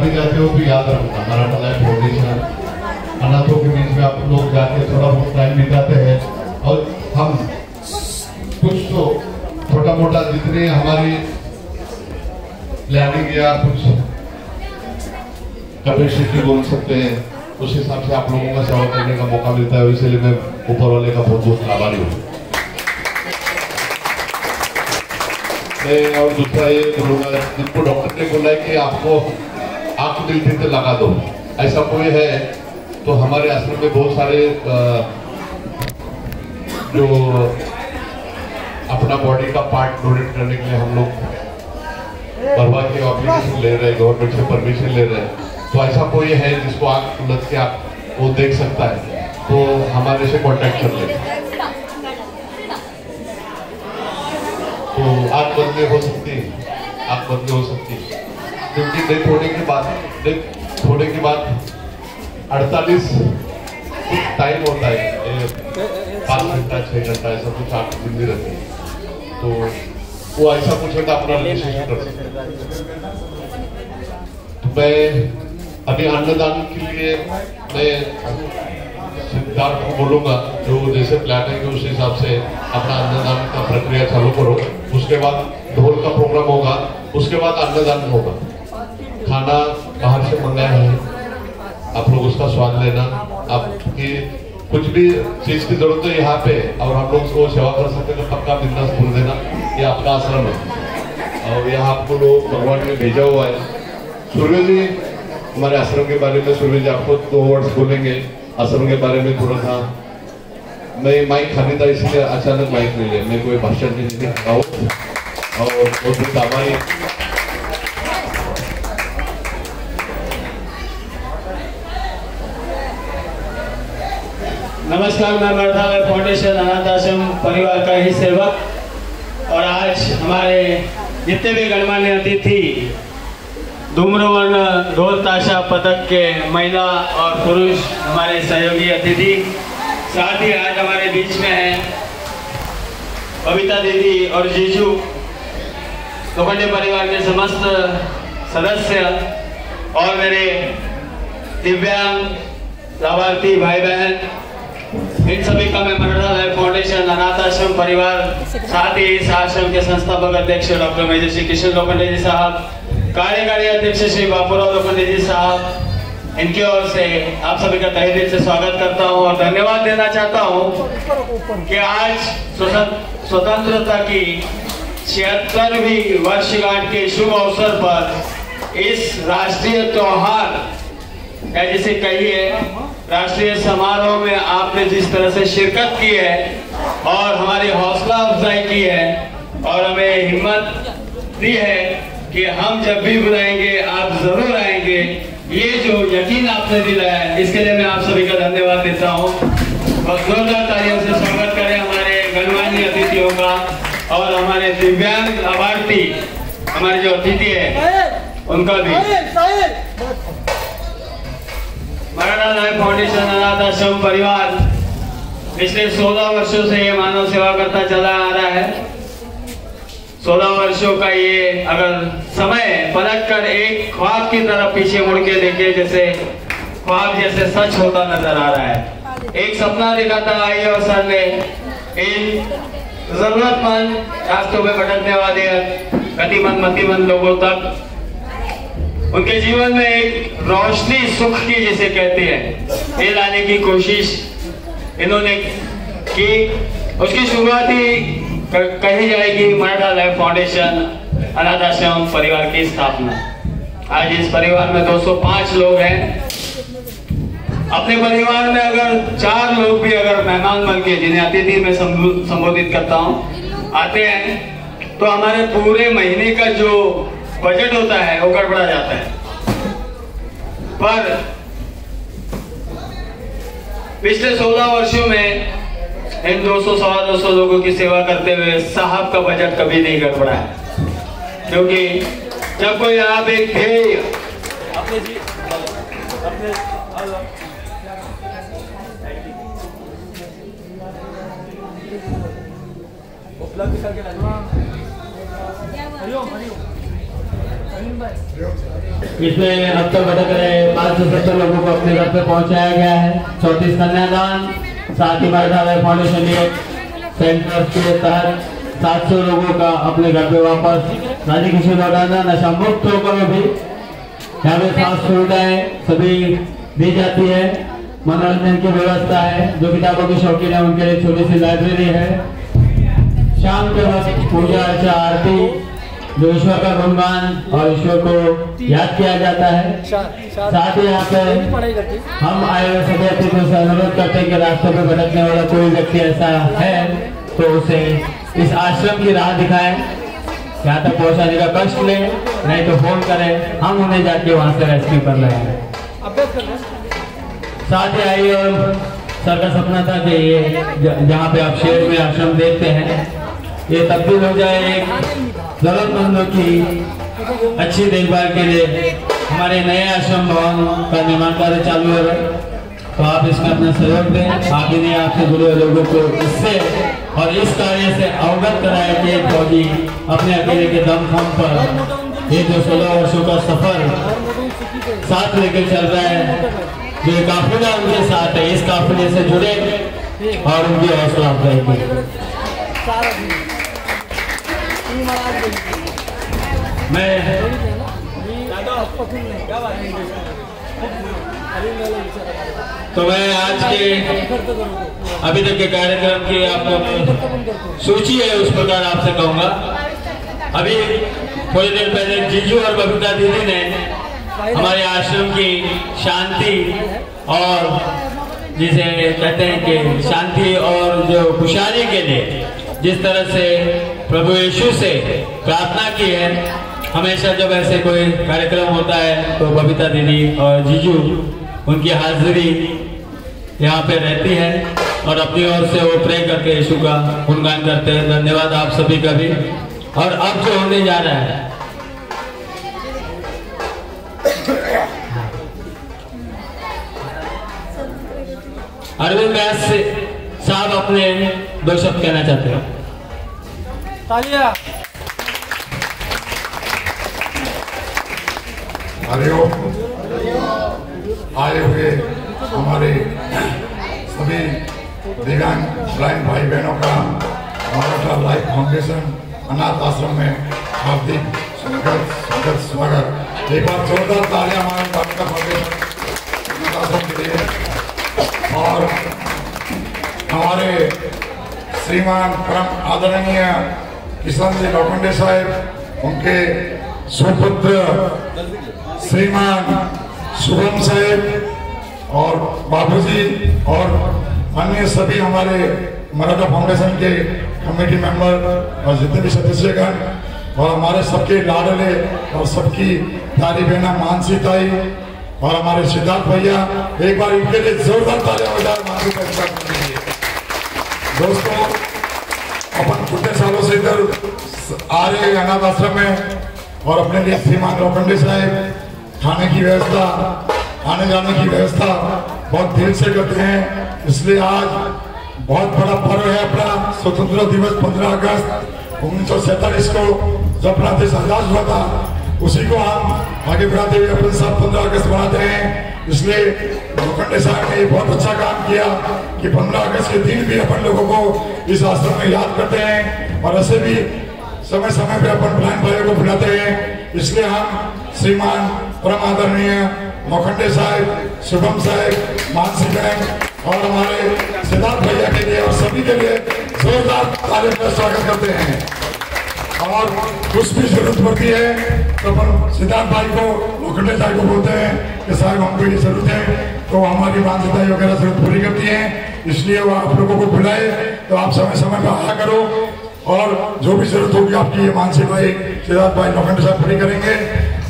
भी जाते हो तो याद रखना मराठा लाइफ फाउंडेशन अनाथों के बीच में आप लोग जाके थोड़ा बहुत टाइम बिताते हैं और हम कुछ तो छोटा मोटा जितने हमारी प्लानिंग या कुछ कैपेसिटी बोल सकते हैं उस हिसाब से आप लोगों का सेवा करने का मौका मिलता है, इसलिए मैं ऊपर वाले का बहुत बहुत आभारी हूँ। मैं और दूसरा ये बोलूंगा, जिनको डॉक्टर ने बोला है कि आपको आंख दिल से लगा दो, ऐसा कोई है तो हमारे आश्रम में बहुत सारे जो अपना बॉडी का पार्ट डोनेट करने के लिए हम लोग बरवा के एप्लीकेशन ले रहे हैं, गवर्नमेंट से परमिशन ले रहे हैं। तो ऐसा कोई है जिसको आंख लग के आप वो देख सकता है तो हमारे से कांटेक्ट कर ले। तो आंख बंदे हो सकती है, आंख बंदे हो सकती है, क्योंकि डेथ होने के बाद 48 कुछ टाइम होता है, 5 घंटा 6 घंटा ऐसा कुछ आंख जिंदी रहती है। तो वो ऐसा कुछ है तो अपना रिलेशनशिप कर सकते। तो मैं अभी अन्नदान के लिए मैं सिद्धार्थ को बोलूंगा, जो जैसे प्लान है कि उस हिसाब से अपना अन्नदान का प्रक्रिया चालू करो। उसके बाद ढोल का प्रोग्राम होगा, उसके बाद अन्नदान होगा। खाना बाहर से मंगाया है, आप लोग उसका स्वाद लेना। आपकी कुछ भी चीज की जरूरत है यहाँ पे और हम लोग उसको सेवा कर सकते हैं तो पक्का बिंदास बोल देना, ये आपका आश्रम है और यहाँ आपको लोग भगवान ने भेजा हुआ है। सूर्य जी हमारे आश्रम के बारे में, सूर्य जी आपको 2 वर्ड्स बोलेंगे आश्रम के बारे में थोड़ा सा। मैं माइक खाली था इसलिए अचानक माइक ले लिया, मैं कोई भाषण नहीं दे रहा हूँ और बहुत आभारी। नमस्कार, मैं मराठा लाइफ फाउंडेशन अनाथ आश्रम परिवार का ही सेवक और आज हमारे जितने भी गणमान्य अतिथि धूम्रवर्ण ढोल ताशा पदक के महिला और पुरुष हमारे सहयोगी अतिथि, साथ ही आज हमारे बीच में हैं बबीता दीदी और जीजू, लोखंडे परिवार के समस्त सदस्य और मेरे दिव्यांग लाभार्थी भाई बहन, इन सभी का मैं मराठा लाइफ फाउंडेशन अनाथ आश्रम परिवार, साथ ही इस आश्रम के संस्थापक अध्यक्ष डॉक्टर मेजर श्री किशन लोखंडे जी साहब, कार्यकारी अध्यक्ष श्री बापूराव लोखंडे जी साहब, इनकी ओर से आप सभी का तहे दिल से स्वागत करता हूं और धन्यवाद देना चाहता हूं कि आज स्वतंत्रता की 76वीं वर्षगांठ के शुभ अवसर पर इस राष्ट्रीय त्योहार या जिसे कहिए राष्ट्रीय समारोह में आपने जिस तरह से शिरकत की है और हमारी हौसला अफजाई की है और हमें हिम्मत दी है कि हम जब भी बुलाएंगे आप जरूर आएंगे, ये जो यकीन आपने दिलाया है इसके लिए मैं आप सभी का धन्यवाद देता हूँ। और जोरदार तालियों से स्वागत करें हमारे गणमान्य अतिथियों का और हमारे दिव्यांग लाभार्थी हमारे जो अतिथि है उनका भी। मराठा लाइफ फाउंडेशन अनाथ आश्रम परिवार पिछले 16 वर्षों से ये मानव सेवा करता चला आ रहा है। 16 वर्षों का ये अगर समय पलट कर एक ख्वाब की तरफ पीछे मुड़ के देखे, जैसे ख्वाब जैसे सच होता नजर आ रहा है। एक सपना देखा था आई और सर ने इन जरूरतमंद रास्तों में भटकने वाले गतिमंद मतिमंद लोगों तक उनके जीवन में एक रोशनी सुख की जिसे कहते हैं ये लाने की कोशिश इन्होंने की। उसकी शुरुआत ही कही जाएगी मराठा लाइफ फाउंडेशन अनाथ आश्रम परिवार की स्थापना। आज इस परिवार में 205 लोग हैं। अपने परिवार में अगर 4 लोग भी अगर मेहमान बन के, जिन्हें अतिथि में संबोधित करता हूँ, आते हैं तो हमारे पूरे महीने का जो बजट होता है वो गड़बड़ा जाता है। पर पिछले 16 वर्षों में इन 200-250 लोगों की सेवा करते हुए साहब का बजट कभी नहीं गड़बड़ा है, क्योंकि जब कोई आप एक ध्येय उपलब्ध करके इसमें अब तक भटक रहे 570 लोगों को अपने घर पे पहुंचाया गया है। 34 कन्यादान, साथ ही मराठा फाउंडेशन सेंटर के तहत 700 लोगों का अपने घर पे वापस राजी खुशी लौटाना, नशा मुक्त होकर भी यहाँ पे खास सुविधाएं सभी दी जाती है। मनोरंजन की व्यवस्था है, जो किताबों के शौकीन है उनके लिए छोटी सी लाइब्रेरी है। शाम के वक्त पूजा अर्चा आरती, जो ईश्वर का गुणगान और ईश्वर को याद किया जाता है। साथ ही यहाँ पे हम आए हुए सभी अतिथियों से अनुरोध करते हैं कि रास्ते पे भटकने वाला कोई व्यक्ति ऐसा है तो उसे इस आश्रम की राह दिखाएं, यहाँ तक पहुँचाने का कष्ट ले, नहीं तो फोन करें, हम उन्हें जाके वहाँ से रेस्क्यू कर रहे हैं। साथ ही आइए, और सर का सपना था कि ये जहाँ पे आप शहर में आश्रम देखते हैं ये तब्दील हो जाए एक जरूरतमंदों की अच्छी देखभाल के लिए। हमारे नए आश्रम भवन का निर्माण कार्य चालू है, तो आप इसमें अपना सहयोग दें। आप इन्हें आपसे जुड़े हुए लोगों को इससे और इस कार्य से अवगत कराए कि फौजी अपने अकेले के दमखम पर ये जो 16 वर्षों का सफर साथ लेकर चल रहा है, जो काफिला उनके साथ है, इस काफिले से जुड़े और उनकी हौसला अफजाई की। मैं आज के अभी तक के कार्यक्रम की आपको सूची है उस प्रकार आपसे कहूंगा। अभी थोड़ी देर पहले जीजू और बबीता दीदी ने हमारे आश्रम की शांति और जिसे कहते हैं कि शांति और जो खुशहाली के लिए जिस तरह से प्रभु यीशु से प्रार्थना की है, हमेशा जब ऐसे कोई कार्यक्रम होता है तो बबीता दीदी और जीजू उनकी हाजिरी यहाँ पे रहती है और अपनी ओर से वो प्रे करके यीशु का गुणगान करते हैं। धन्यवाद आप सभी का भी। और अब जो होने जा रहा है, अरविंद व्यास साहब अपने 2 शब्द कहना चाहते हैं। तालियां। हरिओम। आए हुए हमारे सभी दिव्यांग ब्लाइंड भाई बहनों का मराठा लाइफ फाउंडेशन अनाथ आश्रम में हार्दिक स्वागत। एक बार जोरदार तालियां हमारे मराठा फाउंडेशन अनाथ आश्रम के लिए। और हमारे श्रीमान परम आदरणीय किशन जी लोखंडे साहब, उनके सुपुत्र श्रीमान शुभम साहब और बाबूजी और अन्य सभी हमारे मराठा फाउंडेशन के कमेटी मेंबर और जितने भी सदस्यगण और हमारे सबके लाडले और सबकी प्यारी बहना मानसी ताई और हमारे सिद्धार्थ भैया, एक बार इनके लिए जोरदार तालियां बजाएं मानसी का स्वागत करने के लिए। दोस्तों, अपन कितने सालों से इधर आ रहे हैं अनाथ आश्रम में और अपने लिए श्रीमान लोखंडे साहब खाने की व्यवस्था, आने जाने की व्यवस्था बहुत दिल से करते हैं। इसलिए आज बहुत बड़ा पर्व है अपना स्वतंत्रता दिवस 15 अगस्त 1947 को जब अपना देश आजाद हुआ था, उसी को हम आगे बढ़ाते हुए अपन साथ 15 अगस्त मनाते हैं। इसलिए लोखंडे साहब ने बहुत अच्छा काम किया कि 15 अगस्त के दिन भी अपन लोगों को इस आश्रम में याद करते हैं और ऐसे भी समय समय पे अपन ब्लाइंड भाइयों को बुलाते हैं। इसलिए हम श्रीमान परम आदरणीय लोखंडे साहब, शुभम साहब, मानसी बहन और हमारे सिद्धार्थ भैया के लिए और सभी के लिए जोरदार तालियों का स्वागत करते हैं। और कुछ भी जरूरत पड़ती है तो अपन सिद्धार्थ भाई को, लोखंडे साहब को बोलते हैं कि साहब हमको ये जरूरत है, तो हमारी मानसिकता वगैरह जरूरत पूरी करती है। इसलिए वो आप लोगों को बुलाए तो आप समय समय पर आया करो और जो भी जरूरत होगी आपकी ये मानसी भाई, सिद्धार्थ भाई, लोखंडे साहब पूरी करेंगे।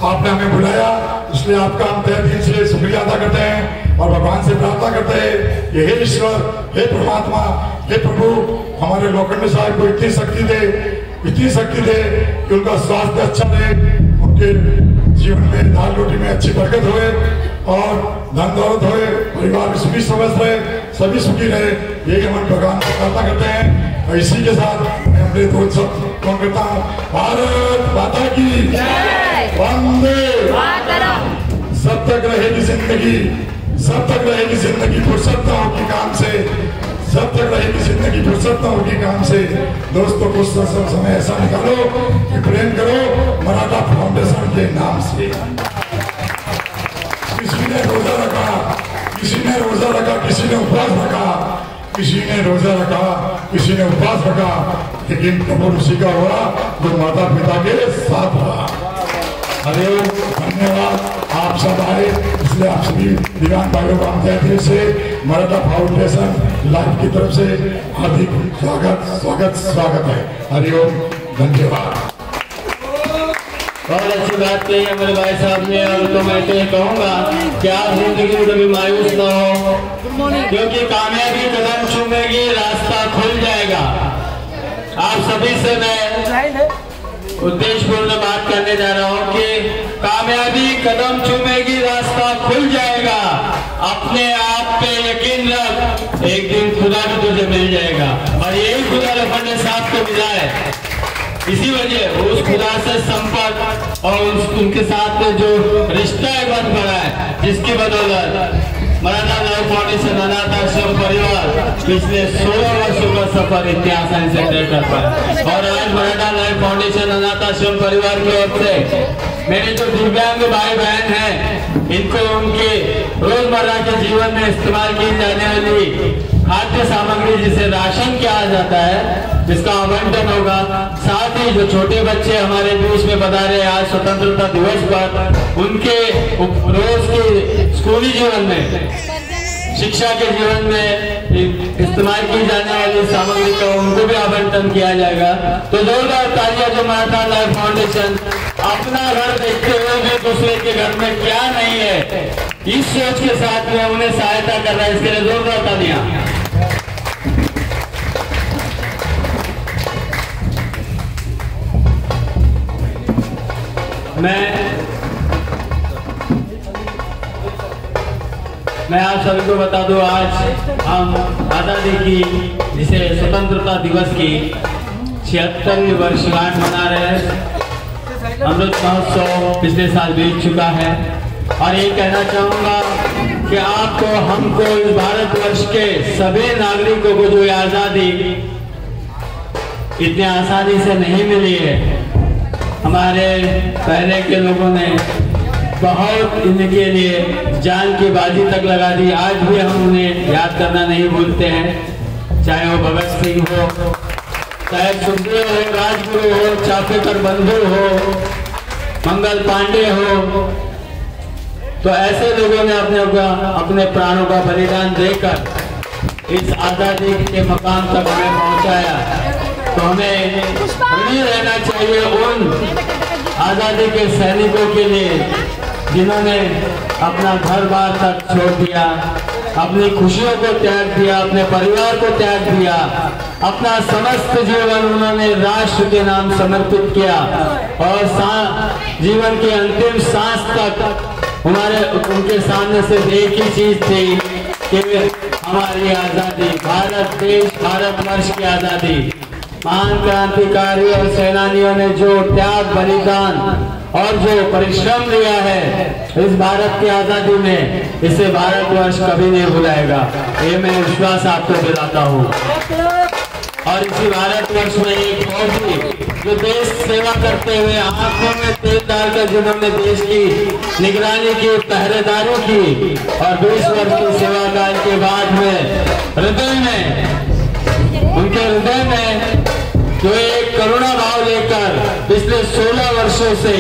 आपने हमें बुलाया, इसलिए आपका हम तहे दिल से शुक्रिया अदा करते हैं और भगवान से प्रार्थना करते हैं कि हे ईश्वर, हे परमात्मा, हे प्रभु, हमारे लोखंडे साहब को इतनी शक्ति दे कि उनका स्वास्थ्य अच्छा रहे, उनके जीवन में दाल रोटी में अच्छी बरकत होए और धन दौलत होए, परिवार में सुखी समझ रहे, सभी सुखी रहे, यही हम भगवान से प्रार्थना करते हैं। और इसी के साथ मैं अपने 2 शब्द कौन करता हूँ। भारत माता की जय। वंदे सब तक रहेगी जिंदगी, सब तक रहेगी जिंदगी, फुर्सत ना होगी काम से, सब तक रहेगी जिंदगी, फुर्सत ना होगी काम से। दोस्तों कुछ समय ऐसा निकालो कि प्रेम करो मराठा फाउंडेशन के नाम से। किसी ने रोजा रखा, किसी ने रोजा रखा, किसी ने उपवास रखा, किसी ने रोजा रखा, किसी ने उपवास रखा, लेकिन कबूल उसी का हुआ जो माता पिता के साथ रहा। अरे धन्यवाद, आप सब आए, इसलिए आप सभी दिव्यांग भाइयों को हम कहते से मराठा फाउंडेशन लाइव की तरफ से हार्दिक स्वागत स्वागत स्वागत है। हरिओम, धन्यवाद। बहुत अच्छी बात कही है मेरे भाई साहब ने। और तो मैं तो ये कहूँगा कि आप जिंदगी में कभी मायूस न हो, क्योंकि कामयाबी कदम चूमेगी, रास्ता खुल जाएगा। आप सभी से मैं उद्देश्यपूर्ण बात करने जा रहा हूँ कि कामयाबी कदम चूमेगी, रास्ता खुल जाएगा। अपने आप पे यकीन रख, एक दिन खुदा भी तुझे मिल जाएगा। और यही खुदा लोखंडे साहब को मिला है। इसी वजह उस खुदा से संपर्क और उनके साथ में जो रिश्ता है बन पड़ा है, जिसकी बदौलत मराठा लाइफ फाउंडेशन अनाथ आश्रम परिवार पिछले 16 वर्षों का सफर इतने आसानी से तय कर पाए। और आज मराठा लाइफ फाउंडेशन अनाथ आश्रम परिवार की ओर से मेरे जो दिव्यांग भाई बहन हैं, इनको उनके रोजमर्रा के जीवन में इस्तेमाल की जाने वाली खाद्य सामग्री, जिसे राशन कहा जाता है, जिसका आवंटन होगा। साथ ही जो छोटे बच्चे हमारे बीच में पधारे आज स्वतंत्रता दिवस पर, उनके रोज के स्कूली जीवन में, शिक्षा के जीवन में इस्तेमाल की जाने वाली सामग्री का उनको भी आवंटन किया जाएगा। तो जोरदार तालियां जो मराठा लाइफ फाउंडेशन अपना घर देखते हुए भी दूसरे के घर में क्या नहीं है, इस सोच के साथ में उन्हें सहायता कर रहा है, इसके लिए जोरदार तालियां। मैं आप सभी को बता दूं, आज हम आज़ादी की, जिसे स्वतंत्रता दिवस की 76वीं वर्षगांठ मना रहे हैं। अमृत महोत्सव पिछले साल बीत चुका है और ये कहना चाहूँगा कि आपको, हमको, इस भारतवर्ष के सभी नागरिकों को जो आज़ादी इतने आसानी से नहीं मिली है, हमारे पहले के लोगों ने बहुत इनके लिए जान की बाजी तक लगा दी। आज भी हम उन्हें याद करना नहीं भूलते हैं, चाहे वो भगत सिंह हो, चाहे सुखदेव हो, राजगुरु हो, चापेकर बंधु हो, मंगल पांडे हो। तो ऐसे लोगों ने अपने प्राणों का बलिदान देकर इस आज़ादी के मकाम तक हमें पहुंचाया। तो हमें ऋणी रहना चाहिए उन आज़ादी के सैनिकों के लिए जिन्होंने अपना घर बार तक छोड़ दिया, अपनी खुशियों को त्याग दिया, अपने परिवार को त्याग दिया, अपना समस्त जीवन उन्होंने राष्ट्र के नाम समर्पित किया और जीवन की अंतिम सांस तक उनके सामने से एक ही चीज थी कि हमारी आजादी, भारत देश, भारतवर्ष की आजादी। महान क्रांतिकारी और सेनानियों ने जो त्याग, बलिदान और जो परिश्रम लिया है इस भारत की आजादी में, इसे भारतवर्ष कभी नहीं भुलाएगा, ये मैं विश्वास आपको दिलाता हूँ। और इसी भारतवर्ष में एक फौजी जो देश सेवा करते हुए आंखों में तेल डालकर जिन्होंने देश की निगरानी की, पहरेदारी की और 20 वर्ष की सेवा काल के बाद में उनके हृदय में जो एक करुणा भाव लेकर पिछले 16 वर्षों से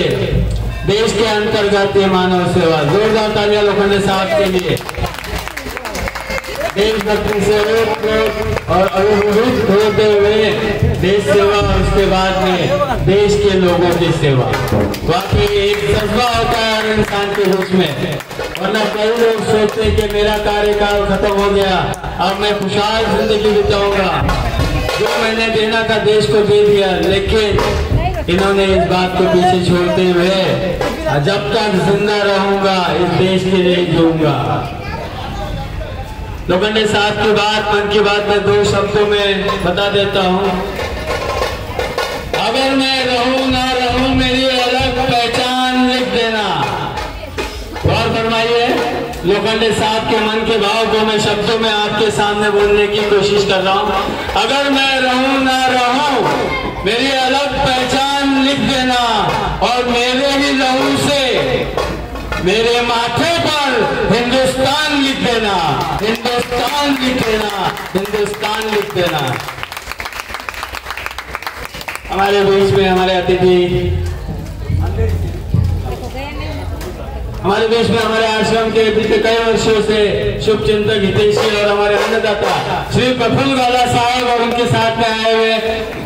देश के अंतर्गत ये मानव सेवा, जोरदार तालियां लोखंडे साहब के लिए, देशभक्ति से और अभिभूत होते हुए देश सेवा और उसके बाद में देश के लोगों की सेवा। वाकई एक जज्बा होता है हर इंसान के होश में, वरना कई लोग सोचते हैं कि मेरा कार्यकाल खत्म हो गया, अब मैं खुशहाल जिंदगी बिताऊंगा, जो मैंने देना था देश को दे दिया। लेकिन इन्होंने इस बात को पीछे छोड़ते हुए जब तक जिंदा रहूंगा इस देश के लिए जीऊंगा। लोखंडे साहब की बात, मन की बात में 2 शब्दों में बता देता हूँ। अगर मैं रहूं ना रहूं मेरी अलग पहचान फरमाइए। लोखंडे साहब के मन के भाव को मैं शब्दों में आपके सामने बोलने की कोशिश कर रहा हूँ। अगर मैं रहूं ना रहूं, मेरी अलग पहचान लिख देना और मेरे ही लहू से मेरे माथे पर हिंदुस्तान लिख देना, हिंदुस्तान लिख देना, हिंदुस्तान लिख देना। हमारे बीच में हमारे अतिथि, हमारे बीच में हमारे आश्रम के बीते कई वर्षों से शुभ चिंतक हितैषी और हमारे अन्नदाता श्री प्रफुल्ल गाला साहब और उनके साथ में आए हुए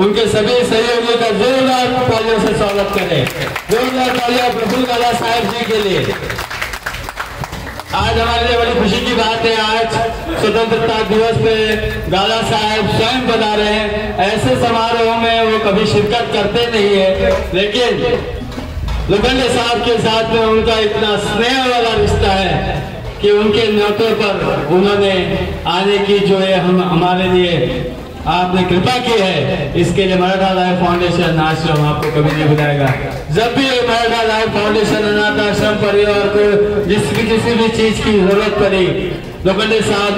उनके सभी सहयोगियों का जोरदार तालियों से स्वागत करें। जोरदार तालियां प्रफुल्ल गाला साहब जी के लिए। आज हमारे लिए बड़ी खुशी की बात है, आज स्वतंत्रता दिवस पे गाला साहब स्वयं बता रहे हैं। ऐसे समारोह में वो कभी शिरकत करते नहीं है, लेकिन लोखंडे साहब के साथ में उनका इतना स्नेह वाला रिश्ता है कि उनके न्योते पर उन्होंने आने की जो है हमारे लिए आपने कृपा की है, इसके लिए मराठा लाइफ फाउंडेशन आश्रम आपको कभी नहीं भुलाएगा। जब भी मराठा लाइफ फाउंडेशन अनाथ आश्रम परिवार को किसी भी चीज की जरूरत पड़ी, लोखंडे साहब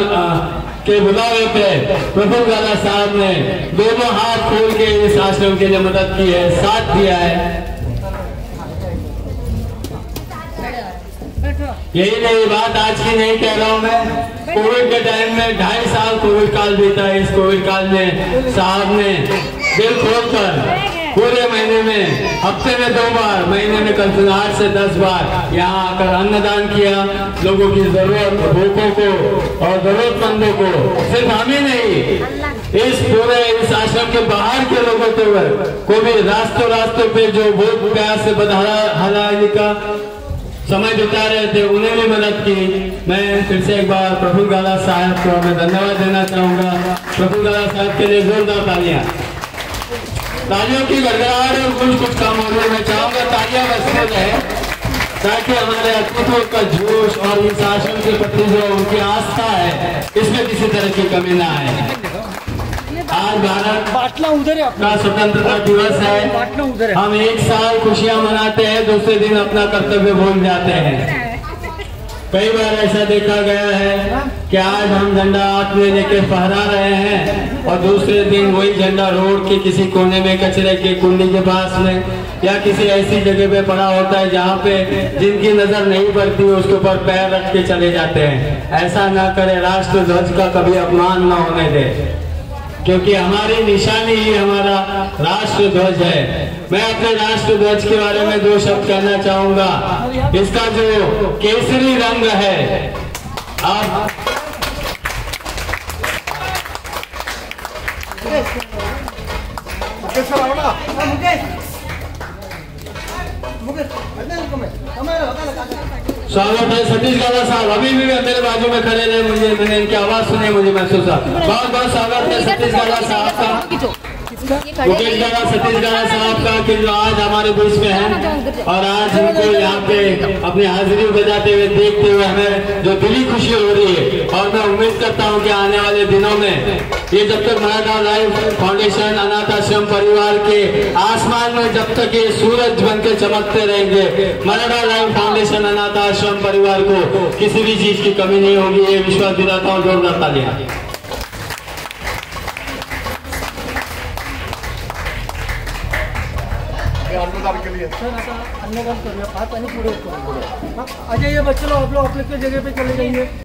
के बुलावे पे प्रफुल्ल गाला साहब ने दोनों हाथ खोल के इस आश्रम के लिए मदद की है, साथ दिया है। यही नहीं, बात आज की नहीं कह रहा हूँ मैं। कोविड के टाइम में 2.5 साल कोविड काल बीता। इस कोविड काल में साहब ने दिल खोलकर पूरे महीने में, हफ्ते में 2 बार, महीने में कम से 8 से 10 बार यहाँ आकर अन्नदान किया। लोगों की जरूरत, भूखों को और जरूरतमंदों को, सिर्फ हम ही नहीं, इस पूरे इस आश्रम के बाहर के लोगों को भी रास्तों पे जो भूख प्यास से बदहाली का समय बिता रहे थे, उन्हें भी मदद की। मैं फिर से एक बार प्रफुल्ल गाला साहब को मैं धन्यवाद देना चाहूंगा। प्रफुल्ल गाला साहब के लिए जोरदार तालियां, तालियों की गड़गड़ाहट और कुछ कम होने में चाहूंगा। तालियां बजते रहे ताकि हमारे अतिथियों का जोश और इस आश्रम के प्रति जो उनकी आस्था है, इसमें किसी तरह की कमी ना आए। आज भारत का स्वतंत्रता दिवस है। हम एक साल खुशियां मनाते हैं, दूसरे दिन अपना कर्तव्य भूल जाते हैं। कई बार ऐसा देखा गया है कि आज हम झंडा हाथ में लेकर फहरा रहे हैं और दूसरे दिन वही झंडा रोड के किसी कोने में कचरे के कुंडी के पास में या किसी ऐसी जगह पे पड़ा होता है जहाँ पे जिनकी नजर नहीं पड़ती, उसके ऊपर पैर रख के चले जाते हैं। ऐसा ना करें, राष्ट्र ध्वज का कभी अपमान न होने दे, क्योंकि हमारी निशानी ही हमारा राष्ट्र ध्वज है। मैं अपने राष्ट्र ध्वज के बारे में 2 शब्द कहना चाहूंगा। इसका जो केसरी रंग है, आप स्वागत है सतीश गाला साहब, अभी भी मेरे बाजू में खड़े रहे, मैंने इनकी आवाज सुनी, मुझे महसूस हुआ। बहुत बहुत स्वागत है सतीश गाला साहब का, मुकेश गाला, सतीश गाला साहब का, कि जो आज हमारे बीच में है और आज उनको यहाँ पे अपनी हाजिरी बजाते हुए देखते हुए हमें जो दिली खुशी हो रही है। और मैं उम्मीद करता हूँ कि आने वाले दिनों में ये जब तक मराठा लाइफ फाउंडेशन अनाथ आश्रम परिवार के आसमान में जब तक ये सूरज बन के चमकते रहेंगे, मराठा लाइफ फाउंडेशन अनाथ आश्रम परिवार को किसी भी चीज की कमी नहीं होगी। ये विश्वास दिलाता हूँ। जोरदार तालियां। अन्नदान कर पानी पूरे आ जाइए बच्चे लोग, आप लोग अपने जगह पे चले जाइए।